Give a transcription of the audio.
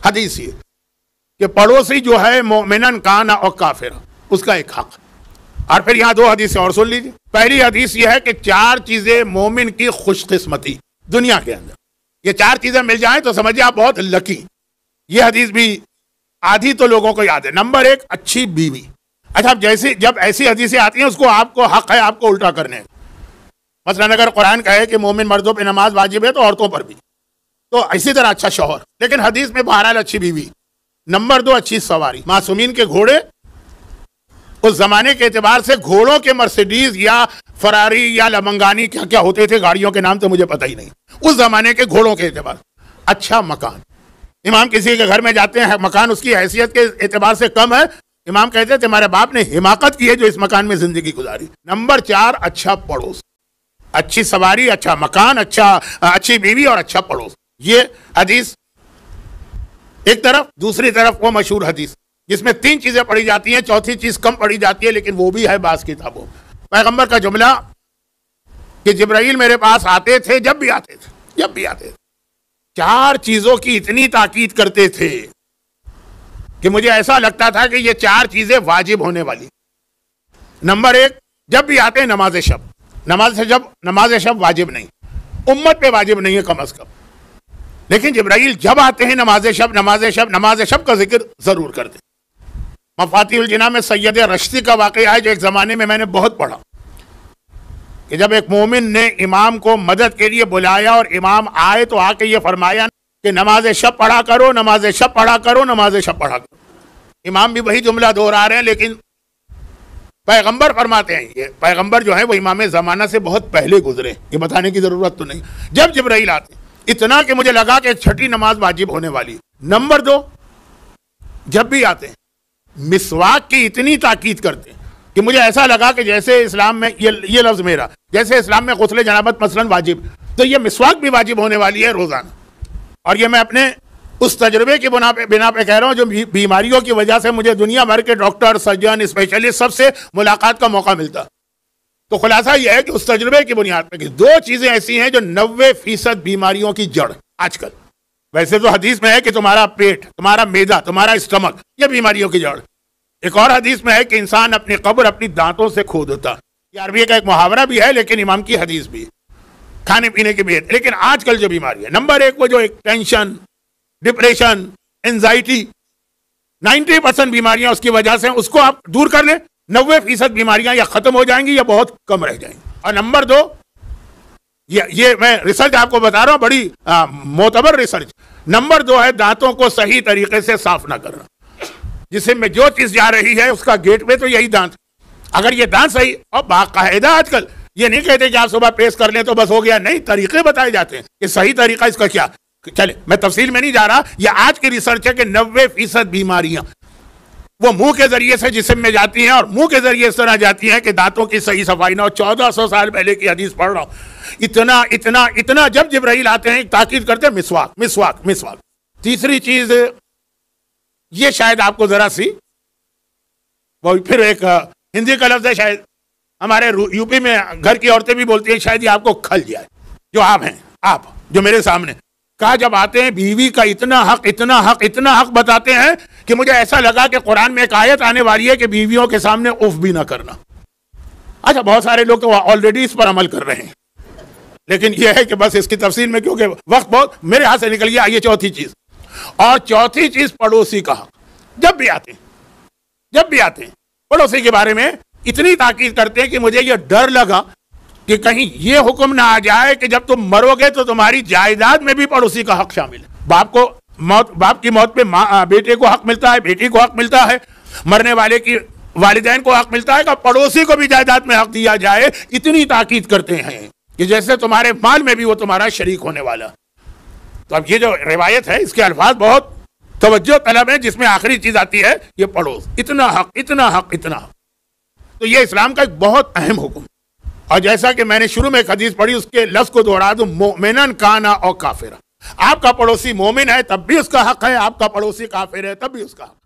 حدیث یہ کہ پڑوسی جو ہے مومنن کان او کافرا، اس کا ایک حق. اور پھر یہاں 2 حدیثیں اور سن لیجیے. پہلی حدیث یہ ہے کہ 4 چیزیں مومن کی خوش قسمتی دنیا کے اندر، یہ 4 چیزیں مل جائیں تو سمجھے آپ بہت لکی. یہ حدیث بھی آدھی تو لوگوں کو یاد ہے. نمبر 1 اچھی بیوی. اچھا جب ایسی حدیثیں آتی ہیں اس کو آپ کو حق ہے آپ کو الٹا کرنے. مثلا اگر قرآن کہے کہ مومن مردوں پہ نماز واجب ہے تو عورتوں پر بھی، تو اسی طرح اچھا شوہر، لیکن حدیث میں بہرحال اچھی بیوی. نمبر 2 اچھی سواری. معصومین کے گھوڑے اس زمانے کے اعتبار سے گھوڑوں کے مرسیڈیز یا فراری یا لمنگانی کیا کیا ہوتے تھے، گاڑیوں کے نام تو مجھے پتہ ہی نہیں، اس زمانے کے گھوڑوں کے اعتبار. اچھا مکان. امام کسی کے گھر میں جاتے ہیں، مکان اس کی حیثیت کے اعتبار سے کم ہے، امام کہتے ہیں تمہارے باپ نے حماقت کی ہے جو اس مکان میں زندگی گزاری. نمبر 4 اچھا پڑوس. اچھی سواری، اچھا مکان، اچھی بیوی اور اچھا پڑوس. یہ حدیث ایک طرف. دوسری طرف وہ مشہور حدیث جس میں 3 چیزیں پڑھی جاتی ہیں، چوتھی چیز کم پڑھی جاتی ہے، لیکن وہ بھی ہے بعض کتابوں. پیغمبر کا جملہ کہ جبرائیل میرے پاس آتے تھے جب بھی آتے تھے 4 چیزوں کی اتنی تاکید کرتے تھے کہ مجھے ایسا لگتا تھا کہ یہ 4 چیزیں واجب ہونے والی. نمبر 1 جب بھی آتے ہیں نماز شب. نماز شب واجب نہیں، امت پہ واجب نہیں ہے کم از کم، لیکن جبرائیل جب آتے ہیں نماز شب کا ذکر ضرور کرتے. مفاتیح الجناح میں سید رشتی کا واقعہ ہے جو ایک زمانے میں میں نے بہت پڑھا کہ جب ایک مومن نے امام کو مدد کے لیے بلایا اور امام آئے تو آ کے یہ فرمایا کہ نماز شب پڑھا کرو. امام بھی وہی جملہ دہرا رہے ہیں، لیکن پیغمبر فرماتے ہیں، یہ پیغمبر جو ہے وہ امام زمانہ سے بہت پہلے گزرے، یہ بتانے کی ضرورت تو نہیں. جب جبرائیل آتے اتنا کہ مجھے لگا کہ 6ٹھی نماز واجب ہونے والی. نمبر 2 جب بھی آتے ہیں مسواک کی اتنی تاکید کرتے ہیں کہ مجھے ایسا لگا کہ جیسے اسلام میں یہ لفظ میرا، جیسے اسلام میں غسل جنابت مثلا واجب، تو یہ مسواک بھی واجب ہونے والی ہے روزانہ. اور یہ میں اپنے اس تجربے کی بنا پہ کہہ رہا ہوں جو بیماریوں کی وجہ سے مجھے دنیا بھر کے ڈاکٹر، سرجن، اسپیشلسٹ سب سے ملاقات کا موقع ملتا. تو خلاصہ یہ ہے کہ اس تجربے کی بنیاد پہ کہ 2 چیزیں ایسی ہیں جو 90% بیماریوں کی جڑ آج کل. ویسے تو حدیث میں ہے کہ تمہارا پیٹ، تمہارا معدہ، تمہارا اسٹمک یہ بیماریوں کی جڑ. ایک اور حدیث میں ہے کہ انسان اپنی قبر اپنی دانتوں سے کھود ہوتا. یہ عربی کا ایک محاورہ بھی ہے لیکن امام کی حدیث بھی، کھانے پینے کی بھی. لیکن آج کل جو بیماری ہے، نمبر 1 وہ جو ایک ٹینشن، ڈپریشن، انزائٹی، 90% بیماریاں اس کی وجہ سے، اس کو آپ دور کر لیں 90% بیماریاں یا ختم ہو جائیں گی یا بہت کم رہ جائیں گی. اور نمبر 2 یہ میں ریسرچ آپ کو بتا رہا ہوں، بڑی معتبر ریسرچ. نمبر 2 ہے دانتوں کو صحیح طریقے سے صاف نہ کرنا. جسم میں جو چیز جا رہی ہے اس کا گیٹ پہ تو یہی دانت. اگر یہ دانت صحیح، اور باقاعدہ آج کل یہ نہیں کہتے کہ آپ صبح پیس کر لیں تو بس ہو گیا، نہیں، طریقے بتائے جاتے ہیں کہ صحیح طریقہ اس کا کیا. چلے میں تفصیل میں نہیں جا رہا. یہ آج کی ریسرچ ہے کہ 90% بیماریاں وہ منہ کے ذریعے سے جسم میں جاتی ہیں، اور منہ کے ذریعے اس طرح جاتی ہیں کہ دانتوں کی صحیح صفائی نہ ہو. 1400 سال پہلے کی حدیث پڑھ رہا ہوں. اتنا جب جبرائیل آتے ہیں تاکید کرتے ہیں مسواک. تیسری چیز یہ شاید آپ کو ذرا سی، وہ پھر ایک ہندی کا لفظ ہے، شاید ہمارے یو پی میں گھر کی عورتیں بھی بولتی ہیں، شاید یہ آپ کو کھل جائے. جو آپ جو میرے سامنے کہا جب آتے ہیں بیوی کا اتنا حق بتاتے ہیں کہ مجھے ایسا لگا کہ قرآن میں ایک آیت آنے والی ہے کہ بیویوں کے سامنے اف بھی نہ کرنا. اچھا بہت سارے لوگ تو آلریڈی اس پر عمل کر رہے ہیں، لیکن یہ ہے کہ بس اس کی تفصیل میں کیونکہ وقت بہت میرے ہاتھ سے نکل گیا. یہ چوتھی چیز. اور چوتھی چیز پڑوسی کا حق. جب بھی آتے ہیں پڑوسی کے بارے میں اتنی تاکید کرتے ہیں کہ مجھے یہ ڈر لگا کہ کہیں یہ حکم نہ آ جائے کہ جب تم مرو گے تو تمہاری جائیداد میں بھی پڑوسی کا حق شامل ہے. باپ کی موت پہ بیٹے کو حق ملتا ہے، بیٹی کو حق ملتا ہے، مرنے والے کی والدین کو حق ملتا ہے کہ پڑوسی کو بھی جائیداد میں حق دیا جائے. اتنی تاکید کرتے ہیں کہ جیسے تمہارے مال میں بھی وہ تمہارا شریک ہونے والا. تو اب یہ جو روایت ہے اس کے الفاظ بہت توجہ طلب ہے، جس میں آخری چیز آتی ہے یہ پڑوس. اتنا حق. تو یہ اسلام کا ایک بہت اہم حکم. اور جیسا کہ میں نے شروع میں ایک حدیث پڑھی اس کے لفظ کو دوہرا دوں، مومنن کانا او کافرا. آپ کا پڑوسی مومن ہے تب بھی اس کا حق ہے، آپ کا پڑوسی کافر ہے تب بھی اس کا حق.